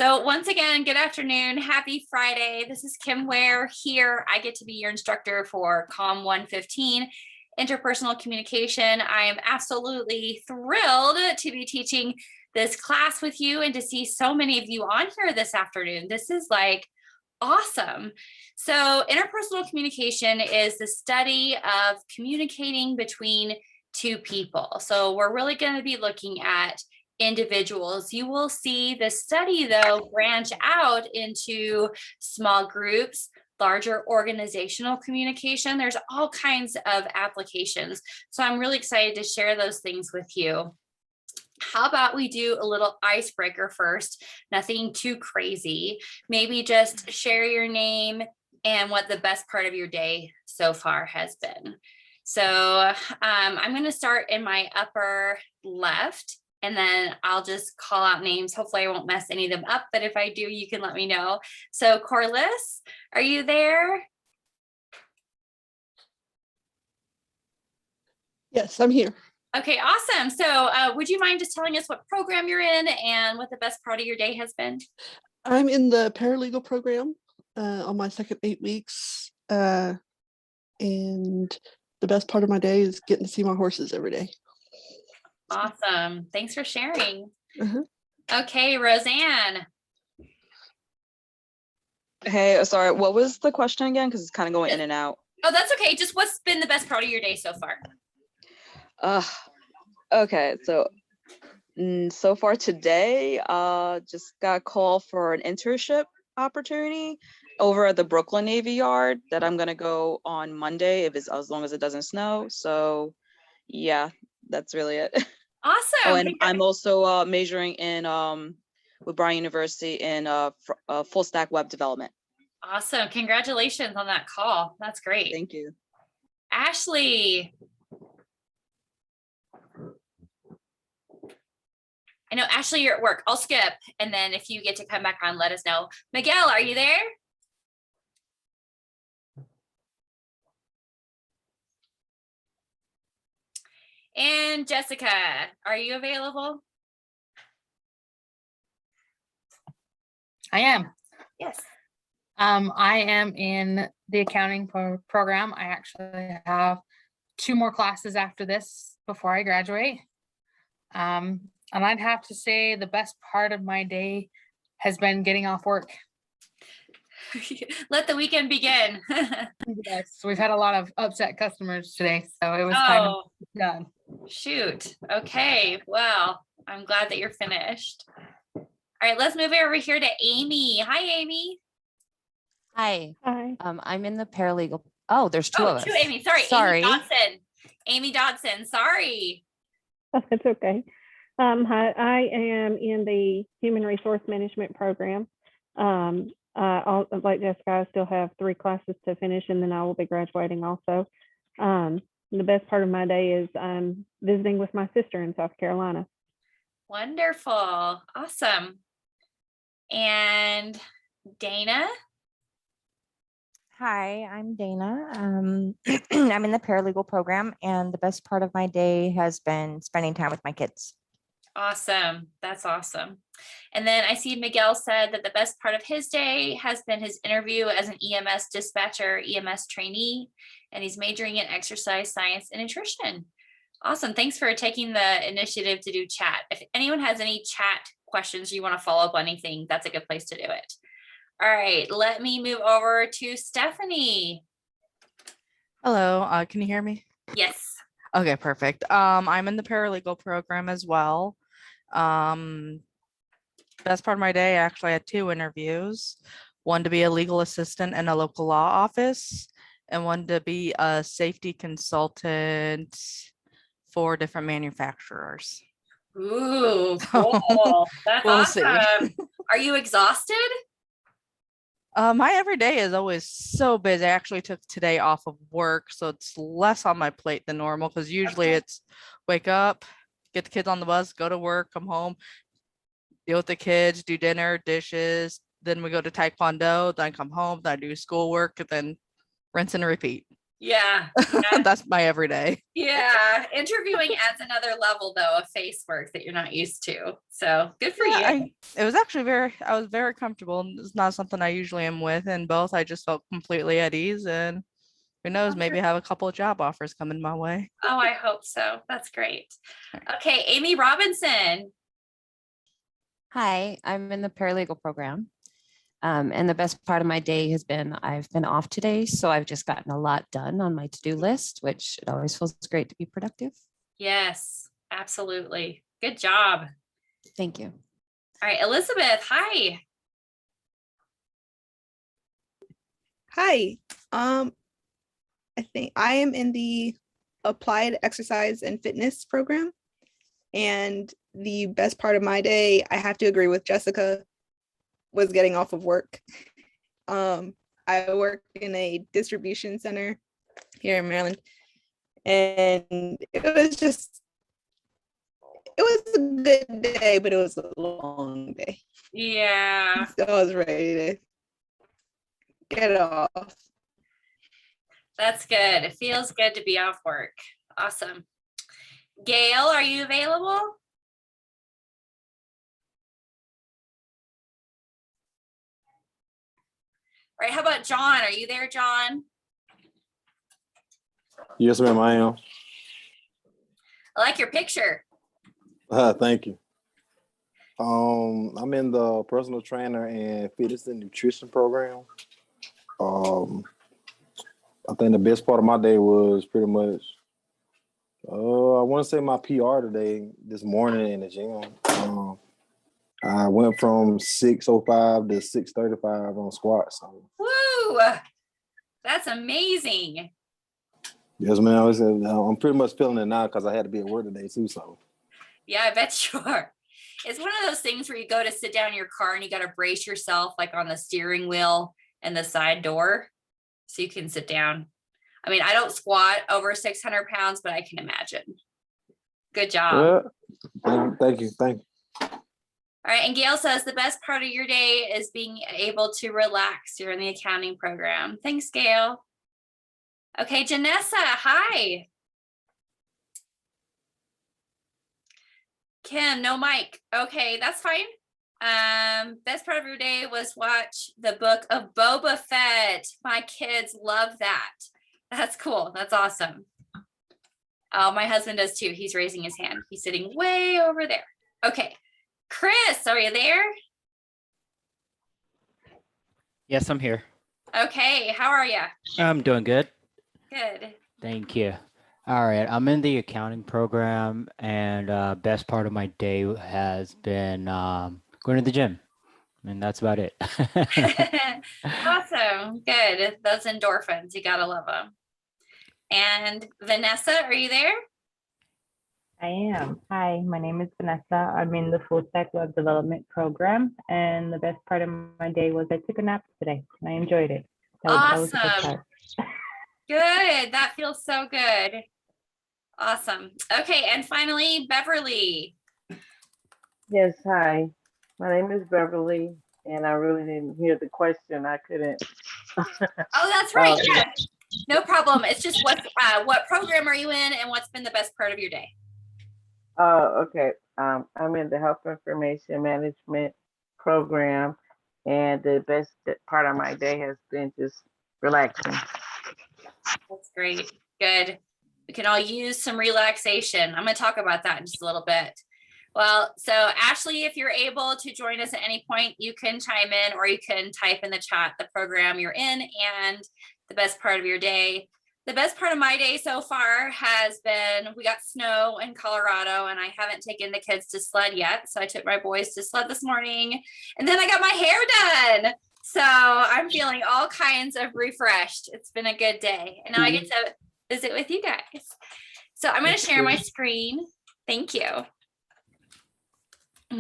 So once again, good afternoon. Happy Friday. This is Kim Ware here. I get to be your instructor for COM 115, Interpersonal Communication. I am absolutely thrilled to be teaching this class with you and to see so many of you on here this afternoon. This is like awesome. So interpersonal communication is the study of communicating between two people. So we're really going to be looking at individuals. You will see the study though branch out into small groups, larger organizational communication. There's all kinds of applications. So I'm really excited to share those things with you. How about we do a little icebreaker first? Nothing too crazy. Maybe just share your name and what the best part of your day so far has been. So I'm going to start in my upper left, and then I'll just call out names. Hopefully I won't mess any of them up, but if I do, you can let me know. So Corliss, are you there? Yes, I'm here. Okay, awesome. So would you mind just telling us what program you're in and what the best part of your day has been? I'm in the paralegal program on my second 8 weeks. And the best part of my day is getting to see my horses every day. Awesome. Thanks for sharing. Uh-huh. Okay, Roseanne. Hey, sorry, what was the question again? Because it's kind of going in and out. Oh, that's okay. Just what's been the best part of your day so far? Okay, so so far today, just got a call for an internship opportunity over at the Brooklyn Navy Yard that I'm gonna go on Monday if it's as long as it doesn't snow. So yeah, that's really it. Awesome. Oh, and I'm also majoring in with Bryan University in full stack web development. Awesome. Congratulations on that call. That's great. Thank you. Ashley. I know, Ashley, you're at work. I'll skip. And then if you get to come back on, let us know. Miguel, are you there? And Jessica, are you available? I am. Yes. I am in the accounting program. I actually have 2 more classes after this before I graduate. And I'd have to say the best part of my day has been getting off work. Let the weekend begin. Yes, we've had a lot of upset customers today, so it was kind of done. Shoot. Okay. Well, I'm glad that you're finished. All right, let's move over here to Amy. Hi, Amy. Hi. Hi. I'm in the paralegal. Oh, there's 2 of us. 2 Amy. Sorry. Amy Dodson. Amy Dodson. Sorry. That's okay. Hi, I am in the Human Resource Management program. Like Jessica, I still have 3 classes to finish, and then I will be graduating also. The best part of my day is I'm visiting with my sister in South Carolina. Wonderful. Awesome. And Dana? Hi, I'm Dana. I'm in the paralegal program, and the best part of my day has been spending time with my kids. Awesome. That's awesome. And then I see Miguel said that the best part of his day has been his interview as an EMS dispatcher, EMS trainee, and he's majoring in exercise science and nutrition. Awesome. Thanks for taking the initiative to do chat. If anyone has any chat questions or you want to follow up on anything, that's a good place to do it. All right, let me move over to Stephanie. Hello, can you hear me? Yes. Okay, perfect. I'm in the paralegal program as well. Best part of my day, actually, I had 2 interviews. One to be a legal assistant in a local law office, and one to be a safety consultant for different manufacturers. Ooh, cool. That's We'll awesome. see. Are you exhausted? My everyday is always so busy. I actually took today off of work, so it's less on my plate than normal, because usually it's wake up, get the kids on the bus, go to work, come home, deal with the kids, do dinner, dishes, then we go to Taekwondo, then I come home, then I do schoolwork, and then rinse and repeat. Yeah. Yeah. That's my everyday. Yeah. Interviewing adds another level though of face work that you're not used to. So good for Yeah, you. it was actually I was very comfortable. And it's not something I usually am with. And both, I just felt completely at ease. And who knows, maybe have a couple of job offers coming my way. Oh, I hope so. That's great. Okay, Amy Robinson. Hi, I'm in the paralegal program. And the best part of my day has been I've been off today, so I've just gotten a lot done on my to-do list, which it always feels great to be productive. Yes, absolutely. Good job. Thank you. All right, Elizabeth, hi. Hi. I think I am in the applied exercise and fitness program. And the best part of my day, I have to agree with Jessica, was getting off of work. I work in a distribution center here in Maryland. And it was a good day, but it was a long day. Yeah, So I was ready to get off. that's good. It feels good to be off work. Awesome. Gail, are you available? All right, how about John? Are you there, John? Yes, ma'am, I am. I like your picture. Thank you. I'm in the personal trainer and fitness and nutrition program. I think the best part of my day was pretty much, I want to say my PR today, this morning in the gym. I went from 6:05 to 6:35 on squats. So. Woo! That's amazing. Yes, ma'am. I'm pretty much feeling it now because I had to be at work today too. So. Yeah, I bet you are. It's one of those things where you go to sit down in your car and you got to brace yourself like on the steering wheel and the side door so you can sit down. I mean, I don't squat over 600 pounds, but I can imagine. Good job. Yeah. Thank you. All right. And Gail says the best part of your day is being able to relax. You're in the accounting program. Thanks, Gail. Okay, Janessa, hi. Kim, no mic. Okay, that's fine. Best part of your day was watch the book of Boba Fett. My kids love that. That's cool. That's awesome. Oh, my husband does too. He's raising his hand. He's sitting way over there. Okay. Chris, are you there? Yes, I'm here. Okay. How are you? I'm doing good. Good. Thank you. All right. I'm in the accounting program, and best part of my day has been going to the gym. And that's about it. Awesome. Good. Those endorphins, you gotta love them. And Vanessa, are you there? I am. Hi, my name is Vanessa. I'm in the full stack web development program, and the best part of my day was I took a nap today and I enjoyed it. That was the best Awesome. part. Good. That feels so good. Awesome. Okay. And finally, Beverly. Yes, hi. My name is Beverly, and I really didn't hear the question. I couldn't. Oh, that's right. Um, Yeah. No problem. It's just what program are you in and what's been the best part of your day? Okay. I'm in the Health Information Management program, and the best part of my day has been just relaxing. That's great. Good. We can all use some relaxation. I'm going to talk about that in just a little bit. Well, so Ashley, if you're able to join us at any point, you can chime in or you can type in the chat the program you're in and the best part of your day. The best part of my day so far has been, we got snow in Colorado and I haven't taken the kids to sled yet. So I took my boys to sled this morning and then I got my hair done. So I'm feeling all kinds of refreshed. It's been a good day. And now I get to visit with you guys. So I'm going to share my screen. Thank you. Let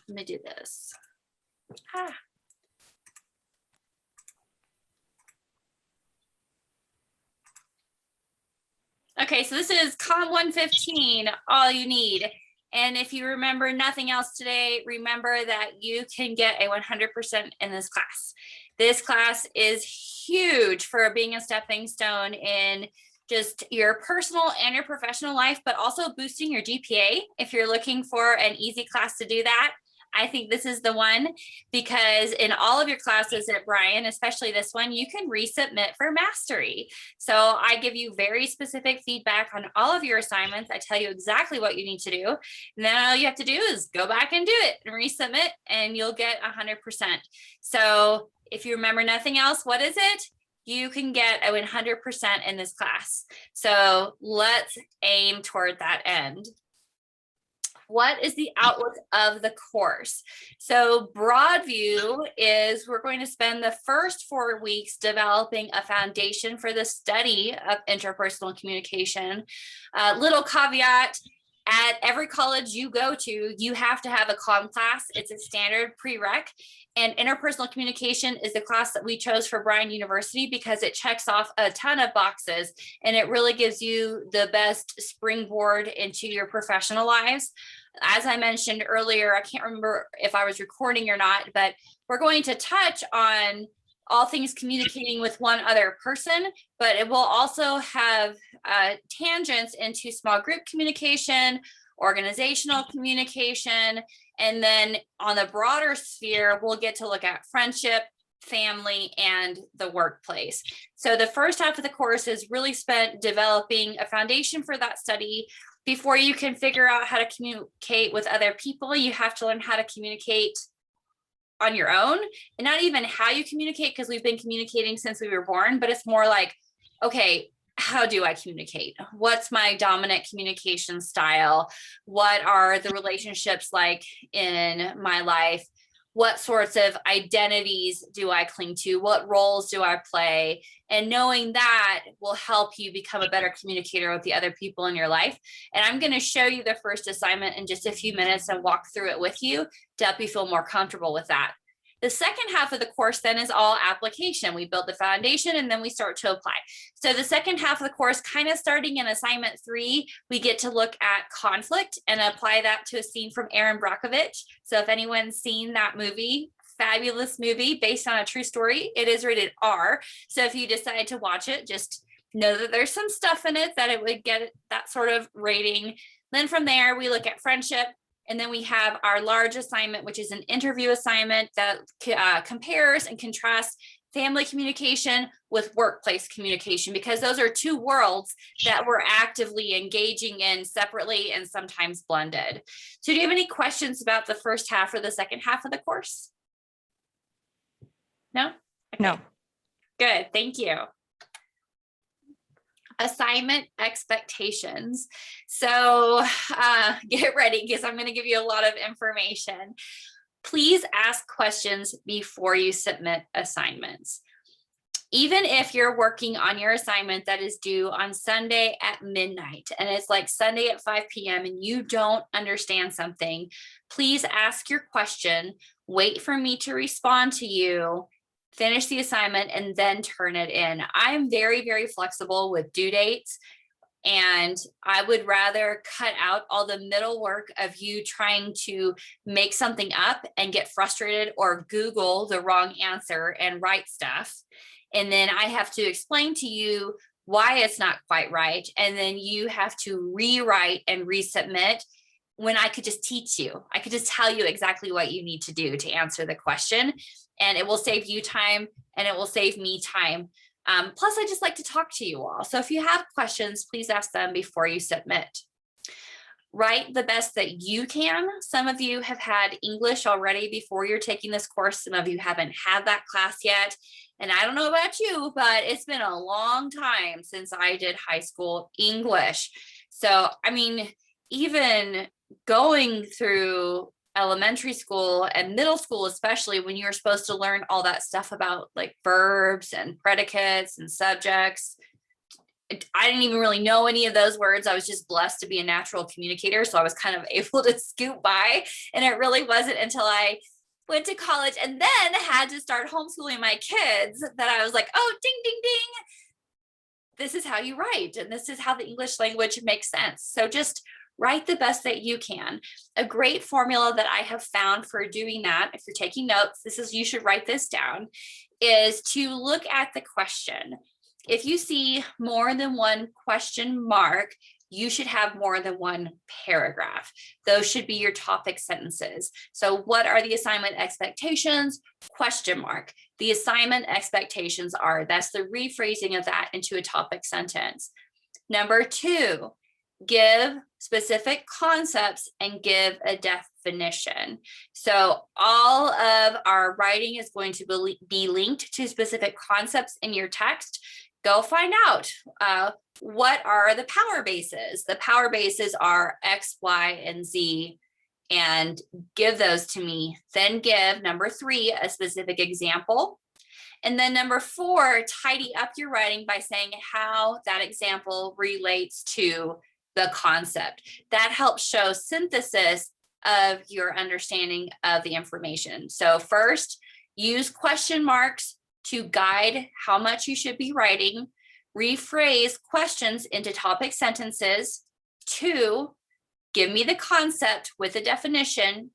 me do this. Okay, so this is COM 115, all you need. And if you remember nothing else today, remember that you can get a 100% in this class. This class is huge for being a stepping stone in just your personal and your professional life, but also boosting your GPA. If you're looking for an easy class to do that, I think this is the one, because in all of your classes at Bryan, especially this one, you can resubmit for mastery. So I give you very specific feedback on all of your assignments. I tell you exactly what you need to do. And then all you have to do is go back and do it and resubmit, and you'll get 100%. So if you remember nothing else, what is it? You can get a 100% in this class. So let's aim toward that end. What is the outlook of the course? So broad view is we're going to spend the first 4 weeks developing a foundation for the study of interpersonal communication. Little caveat, at every college you go to, you have to have a comm class. It's a standard prereq. And interpersonal communication is the class that we chose for Bryan University because it checks off a ton of boxes and it really gives you the best springboard into your professional lives. As I mentioned earlier, I can't remember if I was recording or not, but we're going to touch on all things communicating with one other person, but it will also have tangents into small group communication, organizational communication, and then on the broader sphere, we'll get to look at friendship, family, and the workplace. So the first half of the course is really spent developing a foundation for that study. Before you can figure out how to communicate with other people, you have to learn how to communicate on your own, and not even how you communicate, because we've been communicating since we were born, but it's more like, okay, how do I communicate? What's my dominant communication style? What are the relationships like in my life? What sorts of identities do I cling to? What roles do I play? And knowing that will help you become a better communicator with the other people in your life. And I'm going to show you the first assignment in just a few minutes and walk through it with you to help you feel more comfortable with that. The second half of the course then is all application. We build the foundation and then we start to apply. So the second half of the course, kind of starting in assignment 3, we get to look at conflict and apply that to a scene from Erin Brockovich. So if anyone's seen that movie, fabulous movie based on a true story, it is rated R. So if you decide to watch it, just know that there's some stuff in it that it would get that sort of rating. Then from there, we look at friendship. And then we have our large assignment, which is an interview assignment that compares and contrasts family communication with workplace communication, because those are two worlds that we're actively engaging in separately and sometimes blended. So do you have any questions about the first half or the second half of the course? No? Okay. No. Good, thank you. Assignment expectations. So get ready, because I'm going to give you a lot of information. Please ask questions before you submit assignments. Even if you're working on your assignment that is due on Sunday at midnight, and it's like Sunday at 5 p.m. and you don't understand something, please ask your question, wait for me to respond to you, finish the assignment, and then turn it in. I'm very, very flexible with due dates, and I would rather cut out all the middle work of you trying to make something up and get frustrated or Google the wrong answer and write stuff. And then I have to explain to you why it's not quite right. And then you have to rewrite and resubmit, when I could just teach you. I could just tell you exactly what you need to do to answer the question. And it will save you time and it will save me time. Plus, I just like to talk to you all. So if you have questions, please ask them before you submit. Write the best that you can. Some of you have had English already before you're taking this course. Some of you haven't had that class yet. And I don't know about you, but it's been a long time since I did high school English. So, I mean, even going through elementary school and middle school, especially when you're supposed to learn all that stuff about like verbs and predicates and subjects, I didn't even really know any of those words. I was just blessed to be a natural communicator. So I was kind of able to scoot by. And it really wasn't until I went to college and then had to start homeschooling my kids that I was like, oh, ding, ding, ding. This is how you write. And this is how the English language makes sense. So just write the best that you can. A great formula that I have found for doing that, if you're taking notes, you should write this down, is to look at the question. If you see more than one question mark, you should have more than one paragraph. Those should be your topic sentences. So what are the assignment expectations? Question mark. The assignment expectations are, that's the rephrasing of that into a topic sentence. Number 2, give specific concepts and give a definition. So all of our writing is going to be linked to specific concepts in your text. Go find out what are the power bases. The power bases are X, Y, and Z, and give those to me. Then give, number 3, a specific example. And then number 4, tidy up your writing by saying how that example relates to the concept. That helps show synthesis of your understanding of the information. So first, use question marks to guide how much you should be writing. Rephrase questions into topic sentences. 2, give me the concept with a definition.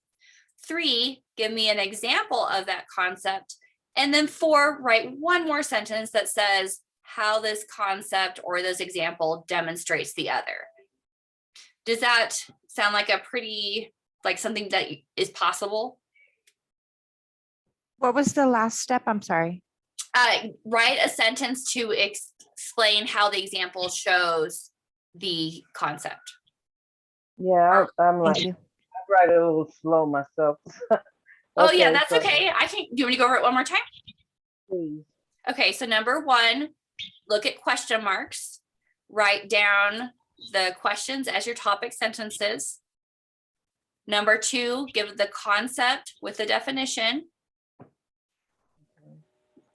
3, give me an example of that concept. And then 4, write one more sentence that says how this concept or this example demonstrates the other. Does that sound like something that is possible? What was the last step? I'm sorry. Write a sentence to explain how the example shows the concept. Yeah, I'm like, Thank you. I write it a little slow myself. Oh yeah, Okay, that's so okay. Do you want me to go over it one more time? please. Okay, so number 1, look at question marks. Write down the questions as your topic sentences. Number 2, give the concept with the definition.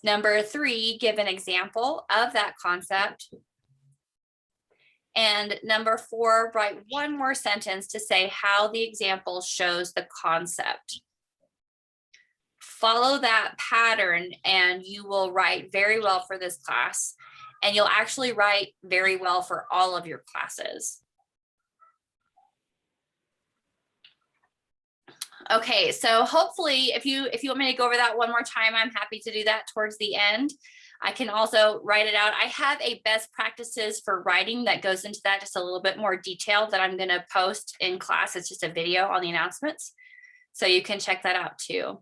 Number 3, give an example of that concept. And number 4, write one more sentence to say how the example shows the concept. Follow that pattern and you will write very well for this class. And you'll actually write very well for all of your classes. Okay, so hopefully if you want me to go over that one more time, I'm happy to do that towards the end. I can also write it out. I have a best practices for writing that goes into that, just a little bit more detail that I'm gonna post in class. It's just a video on the announcements. So you can check that out too.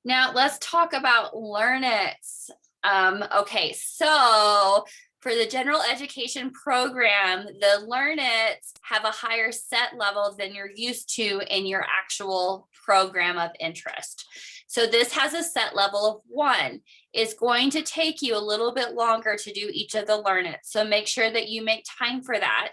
Now let's talk about Learnits. Okay, so for the general education program, the Learnits have a higher set level than you're used to in your actual program of interest. So this has a set level of 1. It's going to take you a little bit longer to do each of the Learnits. So make sure that you make time for that.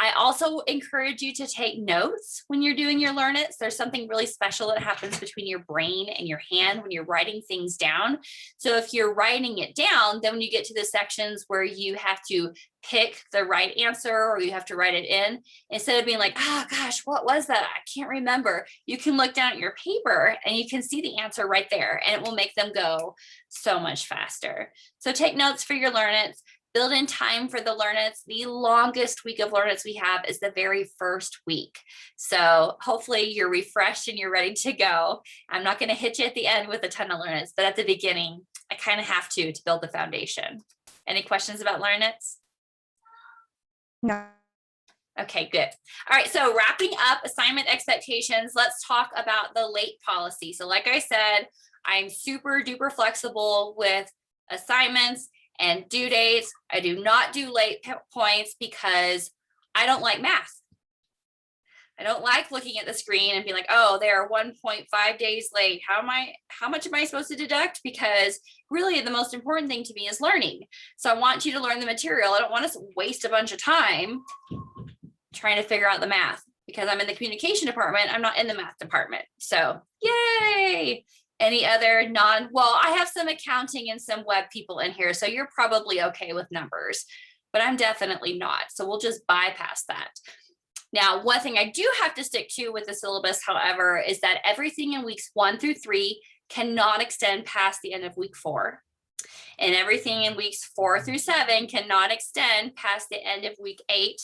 I also encourage you to take notes when you're doing your Learnits. There's something really special that happens between your brain and your hand when you're writing things down. So if you're writing it down, then when you get to the sections where you have to pick the right answer or you have to write it in, instead of being like, oh gosh, what was that? I can't remember. You can look down at your paper and you can see the answer right there, and it will make them go so much faster. So take notes for your Learnits. Build in time for the Learnits. The longest week of Learnits we have is the very first week. So hopefully you're refreshed and you're ready to go. I'm not going to hit you at the end with a ton of Learnits, but at the beginning, I kind of have to build the foundation. Any questions about Learnits? No. Okay, good. All right, so wrapping up assignment expectations, let's talk about the late policy. So like I said, I'm super duper flexible with assignments and due dates. I do not do late points because I don't like math. I don't like looking at the screen and being like, oh, they're 1.5 days late. How much am I supposed to deduct? Because really the most important thing to me is learning. So I want you to learn the material. I don't want to waste a bunch of time trying to figure out the math, because I'm in the communication department. I'm not in the math department. So yay. Any other well, I have some accounting and some web people in here, so you're probably okay with numbers, but I'm definitely not. So we'll just bypass that. Now, one thing I do have to stick to with the syllabus, however, is that everything in weeks 1 through 3 cannot extend past the end of week 4. And everything in weeks 4 through 7 cannot extend past the end of week 8.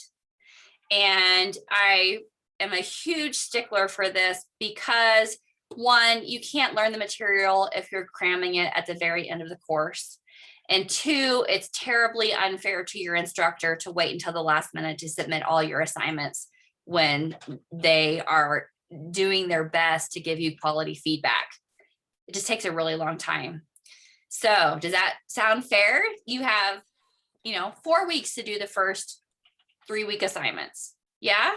And I am a huge stickler for this because one, you can't learn the material if you're cramming it at the very end of the course. And two, it's terribly unfair to your instructor to wait until the last minute to submit all your assignments when they are doing their best to give you quality feedback. It just takes a really long time. So does that sound fair? You have, 4 weeks to do the first 3-week assignments. Yeah?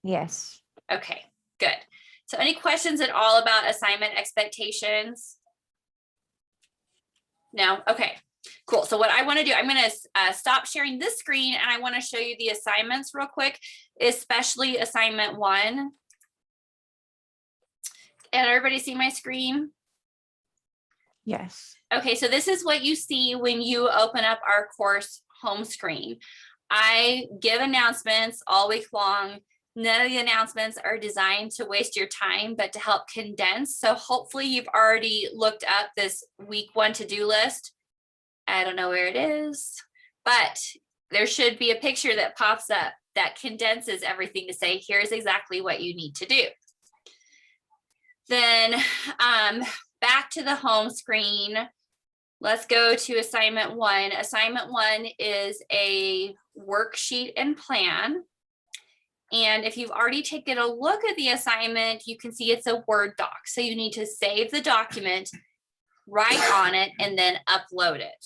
Yes. Okay, good. So any questions at all about assignment expectations? No? Okay, cool. So what I want to do, I'm going to stop sharing this screen and I want to show you the assignments real quick, especially assignment 1. And everybody see my screen? Yes. Okay, so this is what you see when you open up our course home screen. I give announcements all week long. None of the announcements are designed to waste your time, but to help condense. So hopefully you've already looked up this week 1 to-do list. I don't know where it is, but there should be a picture that pops up that condenses everything to say, here's exactly what you need to do. Then back to the home screen. Let's go to assignment 1. Assignment 1 is a worksheet and plan. And if you've already taken a look at the assignment, you can see it's a Word doc. So you need to save the document, write on it, and then upload it.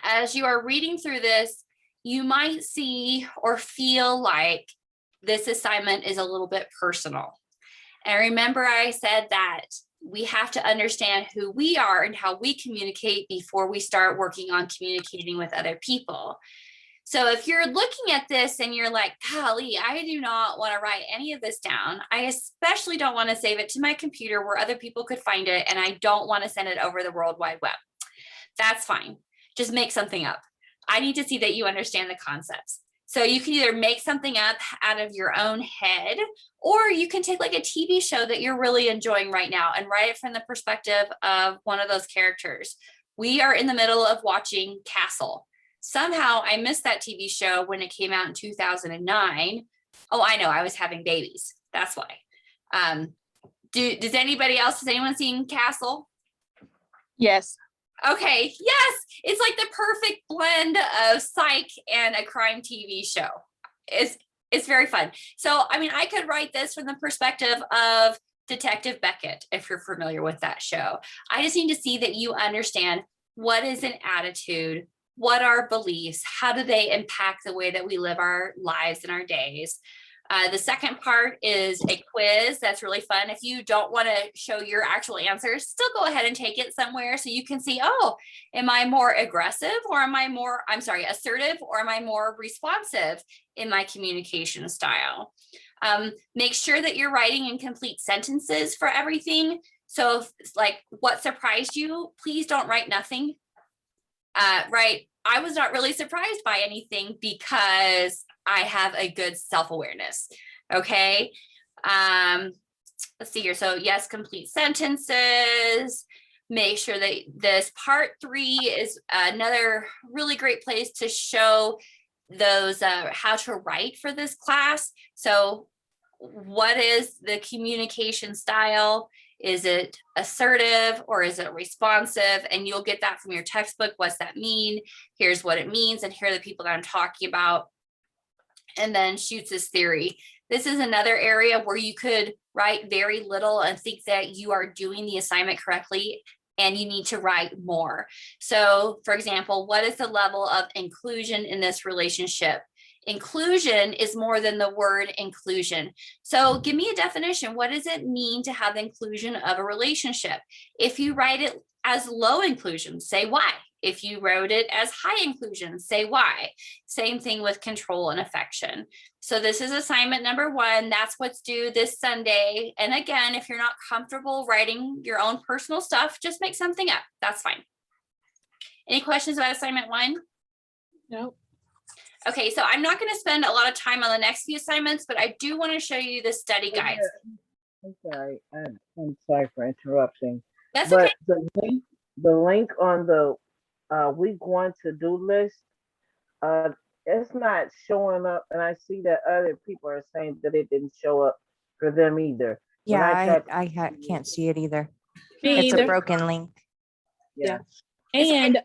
As you are reading through this, you might see or feel like this assignment is a little bit personal. And remember I said that we have to understand who we are and how we communicate before we start working on communicating with other people. So if you're looking at this and you're like, golly, I do not want to write any of this down. I especially don't want to save it to my computer where other people could find it. And I don't want to send it over the World Wide Web. That's fine. Just make something up. I need to see that you understand the concepts. So you can either make something up out of your own head, or you can take like a TV show that you're really enjoying right now and write it from the perspective of one of those characters. We are in the middle of watching Castle. Somehow I missed that TV show when it came out in 2009. Oh, I know, I was having babies. That's why. Does anybody else, has anyone seen Castle? Yes. Okay, yes, it's like the perfect blend of psych and a crime TV show. It's very fun. So, I mean, I could write this from the perspective of Detective Beckett, if you're familiar with that show. I just need to see that you understand what is an attitude, what are beliefs, how do they impact the way that we live our lives and our days. The second part is a quiz that's really fun. If you don't want to show your actual answers, still go ahead and take it somewhere so you can see, oh, am I more aggressive or am I more, assertive, or am I more responsive in my communication style? Make sure that you're writing in complete sentences for everything. So if it's like, what surprised you? Please don't write nothing. Right. I was not really surprised by anything because I have a good self-awareness. Okay. Let's see here. So yes, complete sentences. Make sure that this part 3 is another really great place to show those how to write for this class. So what is the communication style? Is it assertive or is it responsive? And you'll get that from your textbook. What's that mean? Here's what it means. And here are the people that I'm talking about. And then Schutz's theory. This is another area where you could write very little and think that you are doing the assignment correctly and you need to write more. So for example, what is the level of inclusion in this relationship? Inclusion is more than the word inclusion. So give me a definition. What does it mean to have the inclusion of a relationship? If you write it as low inclusion, say why. If you wrote it as high inclusion, say why. Same thing with control and affection. So this is assignment number 1. That's what's due this Sunday. And again, if you're not comfortable writing your own personal stuff, just make something up. That's fine. Any questions about assignment 1? No. Okay, so I'm not going to spend a lot of time on the next few assignments, but I do want to show you the study guides. I'm sorry. I'm sorry for interrupting. That's but okay. The link on the week 1 to-do list, it's not showing up, and I see that other people are saying that it didn't show up for them either. When Yeah, tried can't see it either. Me It's a either. broken link. yeah. And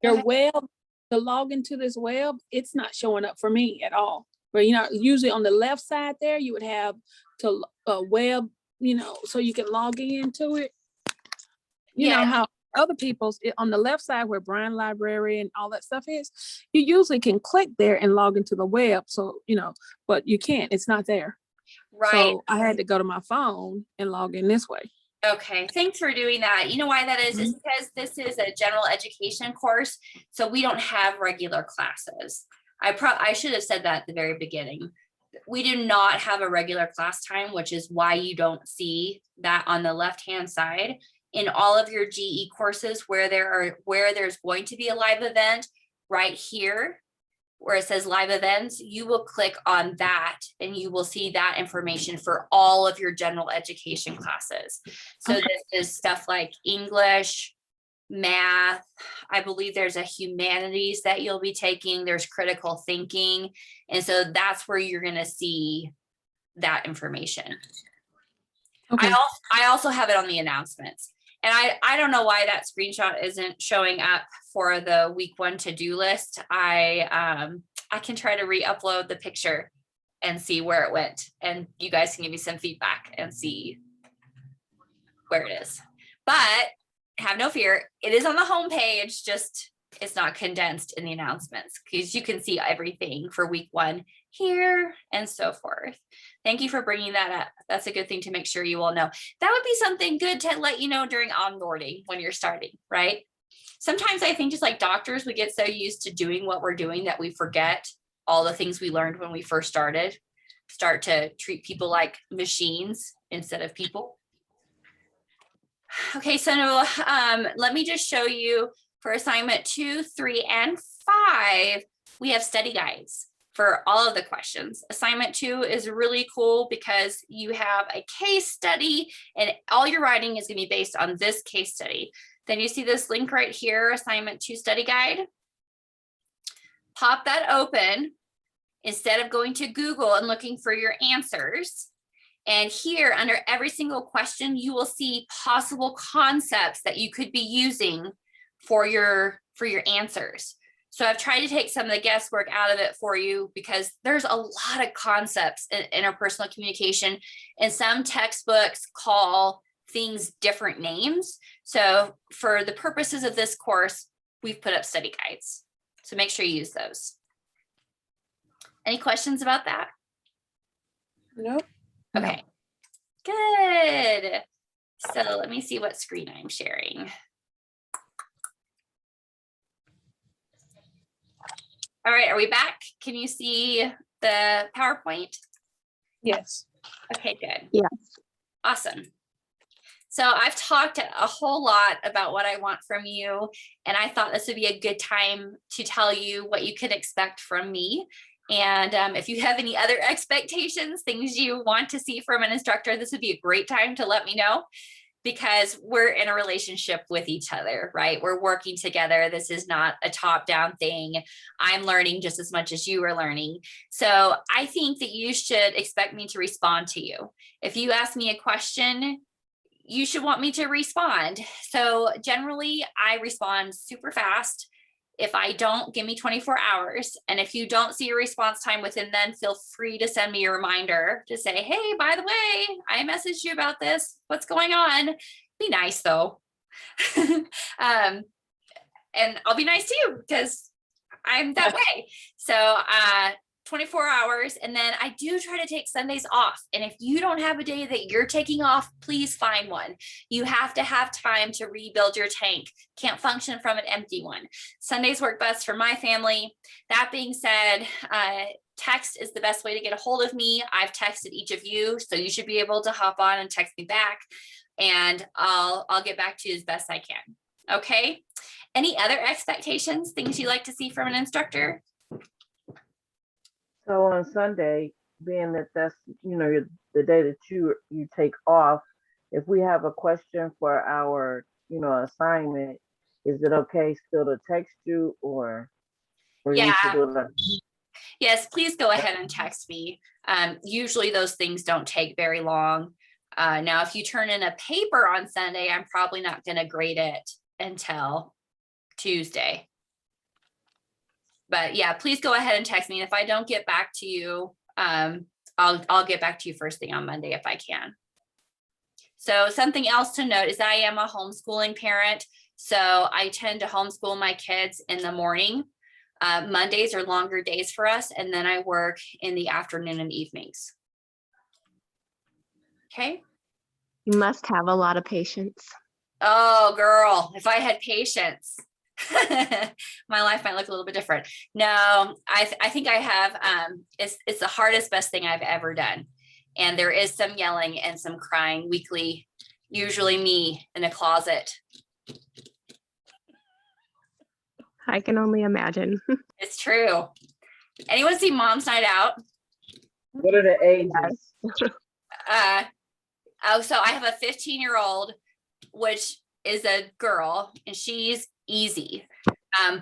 your web, to log into this web, it's not showing up for me at all. But usually on the left side there, you would have to web, so you can log into it. You know how other people's on the left side where Bryan Library and all that stuff is, you usually can click there and log into the web. So, but you can't, it's not there. Right. So I had to go to my phone and log in this way. Okay, thanks for doing that. You know why that is? It's because this is a general education course, so we don't have regular classes. I should have said that at the very beginning. We do not have a regular class time, which is why you don't see that on the left-hand side. In all of your GE courses where there's going to be a live event, right here, where it says live events, you will click on that and you will see that information for all of your general education classes. So this is stuff like English, math. I believe there's a humanities that you'll be taking. There's critical thinking. And so that's where you're going to see that information. Okay. I also have it on the announcements. And I don't know why that screenshot isn't showing up for the week 1 to-do list. I can try to re-upload the picture and see where it went. And you guys can give me some feedback and see where it is. But have no fear, it is on the homepage, just it's not condensed in the announcements because you can see everything for week 1 here and so forth. Thank you for bringing that up. That's a good thing to make sure you all know. That would be something good to let you know during onboarding when you're starting, right? Sometimes I think just like doctors, we get so used to doing what we're doing that we forget all the things we learned when we first started. Start to treat people like machines instead of people. Okay, so let me just show you for assignment 2, 3, and 5, we have study guides for all of the questions. Assignment 2 is really cool because you have a case study and all your writing is going to be based on this case study. Then you see this link right here, assignment 2 study guide. Pop that open instead of going to Google and looking for your answers. And here under every single question, you will see possible concepts that you could be using for your answers. So I've tried to take some of the guesswork out of it for you because there's a lot of concepts in interpersonal communication, and some textbooks call things different names. So for the purposes of this course, we've put up study guides. So make sure you use those. Any questions about that? Nope. Okay, good. So let me see what screen I'm sharing. All right, are we back? Can you see the PowerPoint? Yes. Okay, good. Yes. Awesome. So I've talked a whole lot about what I want from you, and I thought this would be a good time to tell you what you could expect from me. And if you have any other expectations, things you want to see from an instructor, this would be a great time to let me know, because we're in a relationship with each other, right? We're working together. This is not a top-down thing. I'm learning just as much as you are learning. So I think that you should expect me to respond to you. If you ask me a question, you should want me to respond. So generally, I respond super fast. If I don't, give me 24 hours. And if you don't see a response time within then, feel free to send me a reminder to say, hey, by the way, I messaged you about this. What's going on? Be nice though. And I'll be nice to you because I'm that way. So 24 hours. And then I do try to take Sundays off. And if you don't have a day that you're taking off, please find one. You have to have time to rebuild your tank. Can't function from an empty one. Sundays work best for my family. That being said, text is the best way to get a hold of me. I've texted each of you, so you should be able to hop on and text me back, and I'll get back to you as best I can. Okay. Any other expectations, things you like to see from an instructor? So on Sunday, being that that's, the day that you take off, if we have a question for our, assignment, is it okay still to text you or? We need to Yeah. do that. Yes, please go ahead and text me. Usually those things don't take very long. Now, if you turn in a paper on Sunday, I'm probably not going to grade it until Tuesday. But yeah, please go ahead and text me. If I don't get back to you, I'll get back to you first thing on Monday if I can. So something else to note is I am a homeschooling parent. So I tend to homeschool my kids in the morning. Mondays are longer days for us, and then I work in the afternoon and evenings. Okay. You must have a lot of patience. Oh, girl, if I had patience, my life might look a little bit different. No, I think I have. It's the hardest, best thing I've ever done. And there is some yelling and some crying weekly, usually me in a closet. I can only imagine. It's true. Anyone see Mom's Night Out? What are the ages? So I have a 15-year-old, which is a girl, and she's easy.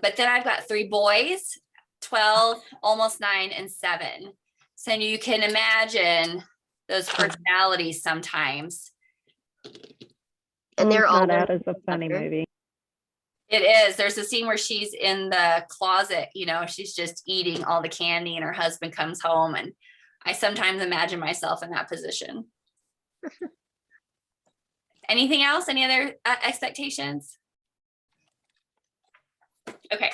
But then I've got 3 boys, 12, almost 9, and 7. So you can imagine those personalities sometimes. And they're all Out as a funny movie. It is. There's a scene where she's in the closet, she's just eating all the candy and her husband comes home. And I sometimes imagine myself in that position. Anything else? Any other expectations? Okay.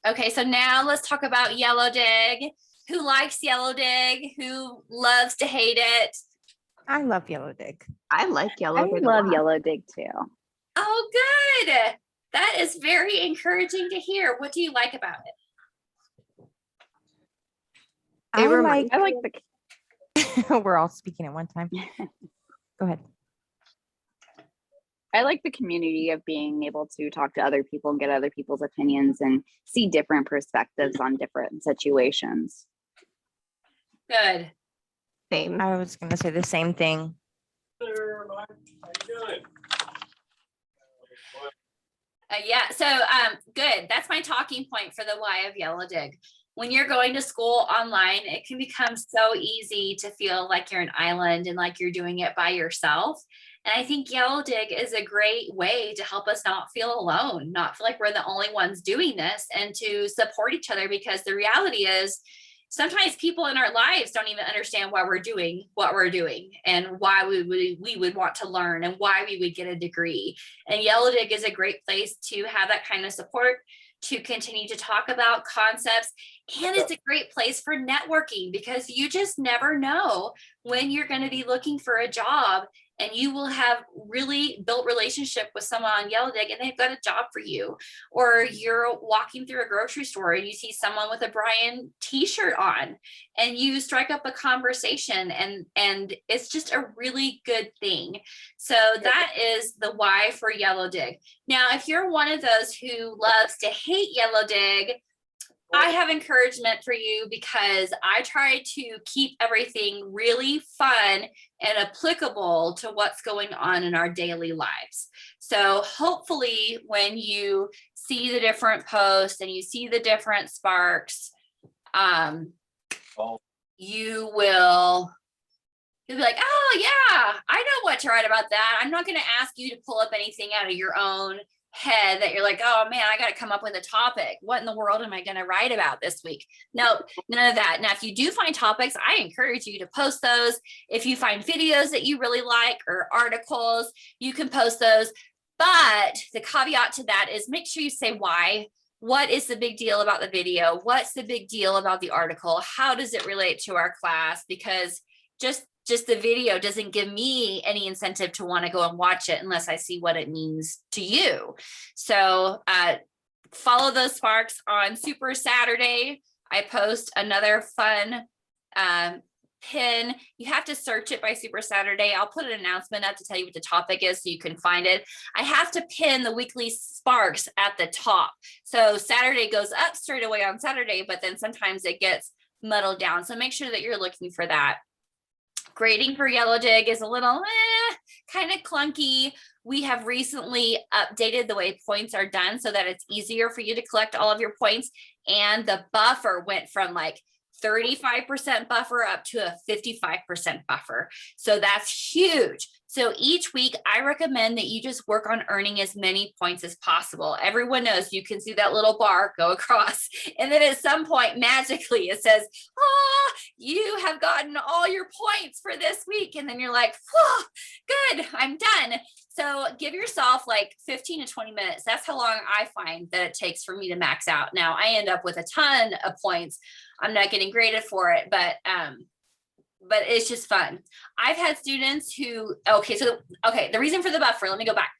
Okay, so now let's talk about Yellow Dig. Who likes Yellow Dig? Who loves to hate it? I love Yellow Dig. I like Yellow I Dig. love Yellow Dig too. Oh, good. That is very encouraging to hear. What do you like about it? I like, I like the we're all speaking at one time. Go ahead. I like the community of being able to talk to other people and get other people's opinions and see different perspectives on different situations. Good. Same. I was going to say the same thing. Yeah, so good. That's my talking point for the why of Yellow Dig. When you're going to school online, it can become so easy to feel like you're an island and like you're doing it by yourself. And I think Yellow Dig is a great way to help us not feel alone, not feel like we're the only ones doing this, and to support each other, because the reality is sometimes people in our lives don't even understand why we're doing what we're doing and why we would want to learn and why we would get a degree. And Yellow Dig is a great place to have that kind of support, to continue to talk about concepts. And it's a great place for networking, because you just never know when you're going to be looking for a job, and you will have really built relationship with someone on Yellow Dig and they've got a job for you. Or you're walking through a grocery store and you see someone with a Brian t-shirt on and you strike up a conversation, and it's just a really good thing. So that is the why for Yellow Dig. Now, if you're one of those who loves to hate Yellow Dig, I have encouragement for you, because I try to keep everything really fun and applicable to what's going on in our daily lives. So hopefully when you see the different posts and you see the different sparks, you'll be like, oh yeah, I know what to write about that. I'm not going to ask you to pull up anything out of your own head that you're like, oh man, I got to come up with a topic. What in the world am I going to write about this week? No, none of that. Now, if you do find topics, I encourage you to post those. If you find videos that you really like or articles, you can post those. But the caveat to that is make sure you say why. What is the big deal about the video? What's the big deal about the article? How does it relate to our class? Because just the video doesn't give me any incentive to want to go and watch it unless I see what it means to you. So follow those sparks on Super Saturday. I post another fun pin. You have to search it by Super Saturday. I'll put an announcement up to tell you what the topic is so you can find it. I have to pin the weekly sparks at the top. So Saturday goes up straight away on Saturday, but then sometimes it gets muddled down. So make sure that you're looking for that. Grading for Yellow Dig is a little kind of clunky. we have recently updated the way points are done so that it's easier for you to collect all of your points. And the buffer went from like 35% buffer up to a 55% buffer. So that's huge. So each week I recommend that you just work on earning as many points as possible. Everyone knows you can see that little bar go across. And then at some point, magically it says, oh, you have gotten all your points for this week. And then you're like, oh, good, I'm done. So give yourself like 15 to 20 minutes. That's how long I find that it takes for me to max out. Now I end up with a ton of points. I'm not getting graded for it, but it's just fun. I've had students who, the reason for the buffer, let me go back.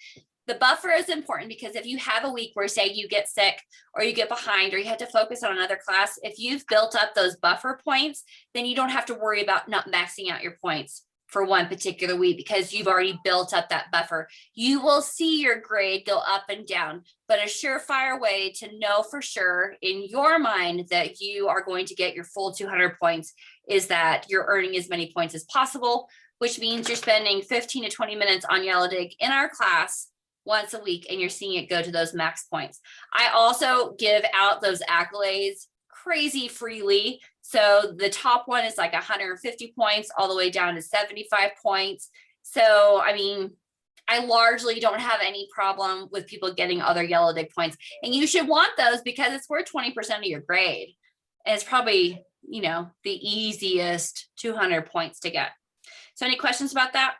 The buffer is important because if you have a week where say you get sick or you get behind or you have to focus on another class, if you've built up those buffer points, then you don't have to worry about not maxing out your points for one particular week because you've already built up that buffer. You will see your grade go up and down, but a surefire way to know for sure in your mind that you are going to get your full 200 points is that you're earning as many points as possible, which means you're spending 15 to 20 minutes on Yellow Dig in our class once a week and you're seeing it go to those max points. I also give out those accolades crazy freely. So the top one is like 150 points all the way down to 75 points. So, I mean, I largely don't have any problem with people getting other Yellow Dig points. And you should want those because it's worth 20% of your grade. And it's probably, you know, the easiest 200 points to get. So any questions about that?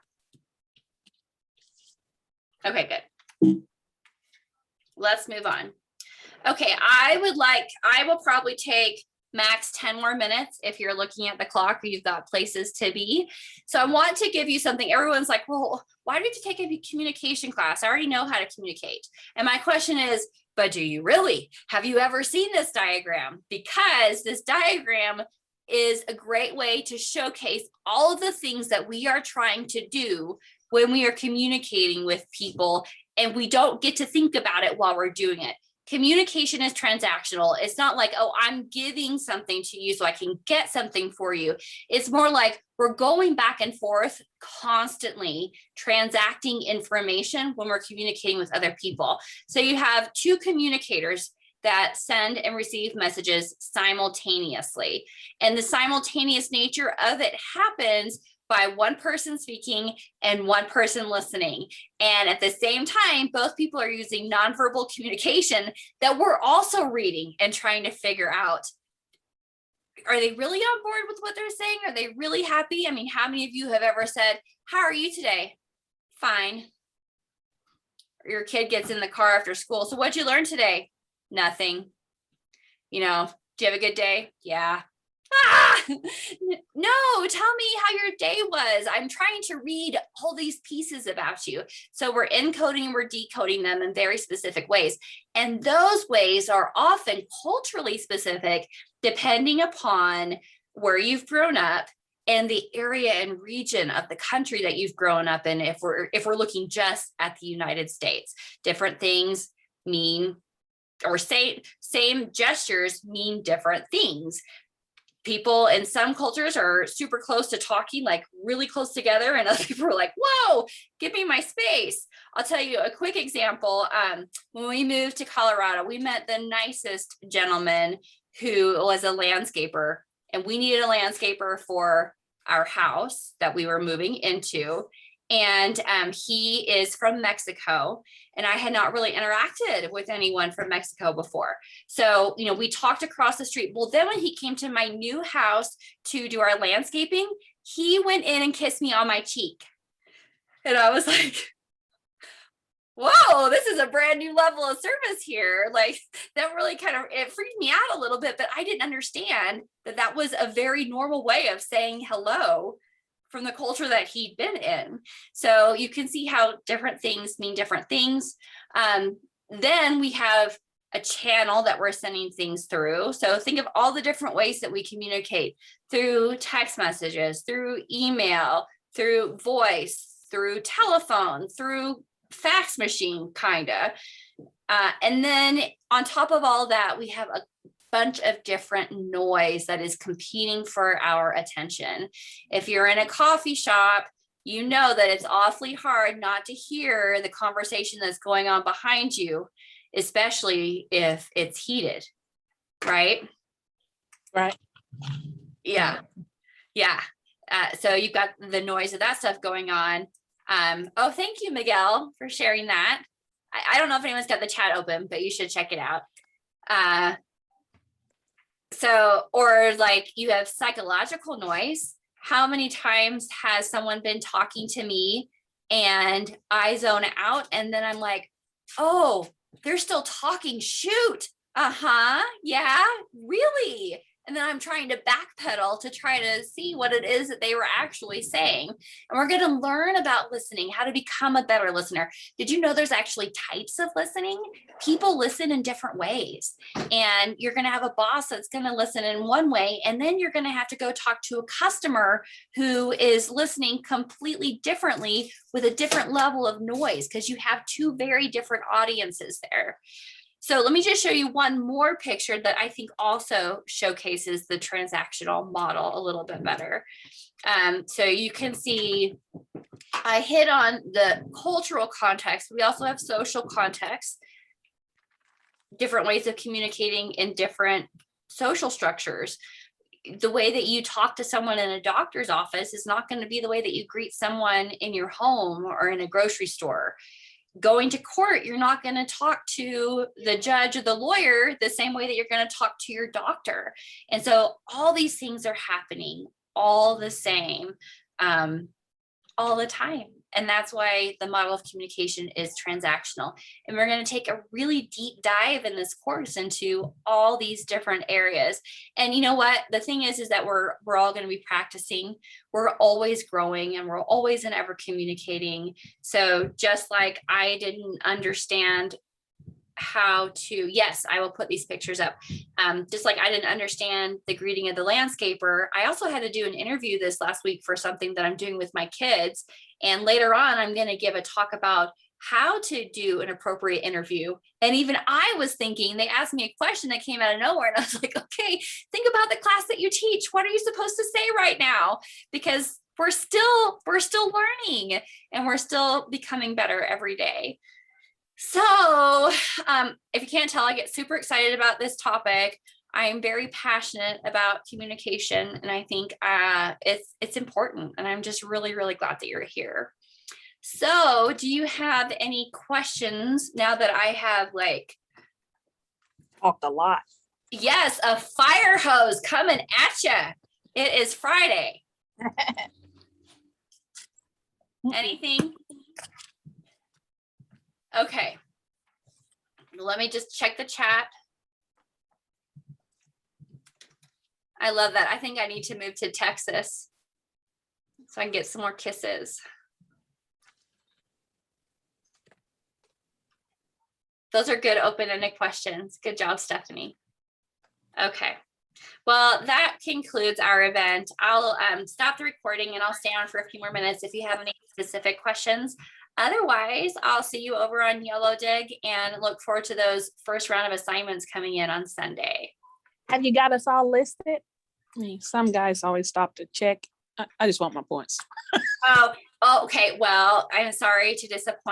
Okay, good. Let's move on. Okay, I will probably take max 10 more minutes if you're looking at the clock or you've got places to be. So I want to give you something. Everyone's like, well, why did you take a communication class? I already know how to communicate. And my question is, but do you really? Have you ever seen this diagram? Because this diagram is a great way to showcase all of the things that we are trying to do when we are communicating with people and we don't get to think about it while we're doing it. Communication is transactional. It's not like, oh, I'm giving something to you so I can get something for you. It's more like we're going back and forth constantly transacting information when we're communicating with other people. So you have two communicators that send and receive messages simultaneously. And the simultaneous nature of it happens by one person speaking and one person listening. And at the same time, both people are using nonverbal communication that we're also reading and trying to figure out. Are they really on board with what they're saying? Are they really happy? I mean, how many of you have ever said, how are you today? Fine. Your kid gets in the car after school. So what'd you learn today? Nothing. You know, do you have a good day? Yeah. Ah, no, tell me how your day was. I'm trying to read all these pieces about you. So we're encoding and we're decoding them in very specific ways. And those ways are often culturally specific, depending upon where you've grown up and the area and region of the country that you've grown up in. If we're looking just at the United States, different things mean, or same gestures mean different things. People in some cultures are super close to talking, like really close together, and other people are like, whoa, give me my space. I'll tell you a quick example. When we moved to Colorado, we met the nicest gentleman who was a landscaper, and we needed a landscaper for our house that we were moving into. And he is from Mexico, and I had not really interacted with anyone from Mexico before. So, you know, we talked across the street. Well, then when he came to my new house to do our landscaping, he went in and kissed me on my cheek. And I was like, whoa, this is a brand new level of service here. Like that really it freaked me out a little bit, but I didn't understand that that was a very normal way of saying hello from the culture that he'd been in. So you can see how different things mean different things. Then we have a channel that we're sending things through. So think of all the different ways that we communicate through text messages, through email, through voice, through telephone, through fax machine, kinda. And then on top of all that, we have a bunch of different noise that is competing for our attention. If you're in a coffee shop, you know that it's awfully hard not to hear the conversation that's going on behind you, especially if it's heated, right? Right. Yeah. Yeah. So you've got the noise of that stuff going on. Oh, thank you, Miguel, for sharing that. I don't know if anyone's got the chat open, but you should check it out. So, or like you have psychological noise. How many times has someone been talking to me and I zone out and then I'm like, oh, they're still talking, shoot. Uh-huh, yeah, really? And then I'm trying to backpedal to try to see what it is that they were actually saying. And we're going to learn about listening, how to become a better listener. Did you know there's actually types of listening? People listen in different ways. And you're going to have a boss that's going to listen in one way. And then you're going to have to go talk to a customer who is listening completely differently with a different level of noise, because you have two very different audiences there. So let me just show you one more picture that I think also showcases the transactional model a little bit better. So you can see I hit on the cultural context. We also have social context, different ways of communicating in different social structures. The way that you talk to someone in a doctor's office is not going to be the way that you greet someone in your home or in a grocery store. Going to court, you're not going to talk to the judge or the lawyer the same way that you're going to talk to your doctor. And so all these things are happening all the same, all the time. And that's why the model of communication is transactional. And we're going to take a really deep dive in this course into all these different areas. And you know what? The thing is that we're all going to be practicing. We're always growing and we're always and ever communicating. So just like I didn't understand how to, yes, I will put these pictures up. Just like I didn't understand the greeting of the landscaper, I also had to do an interview this last week for something that I'm doing with my kids. And later on, I'm going to give a talk about how to do an appropriate interview. And even I was thinking, they asked me a question that came out of nowhere. And I was like, okay, think about the class that you teach. What are you supposed to say right now? Because we're still learning and we're still becoming better every day. So if you can't tell, I get super excited about this topic. I am very passionate about communication, and I think it's important, and I'm just really, really glad that you're here. So do you have any questions now that I have like talked a lot? Yes, a fire hose coming at you. It is Friday. Anything? Okay. Let me just check the chat. I love that. I think I need to move to Texas so I can get some more kisses. Those are good open-ended questions. Good job, Stephanie. Okay. Well, that concludes our event. I'll stop the recording and I'll stay on for a few more minutes if you have any specific questions. Otherwise, I'll see you over on Yellow Dig and look forward to those first round of assignments coming in on Sunday. Have you got us all listed? I mean, some guys always stop to check. I just want my points. Oh, okay. Well, I'm sorry to disappoint.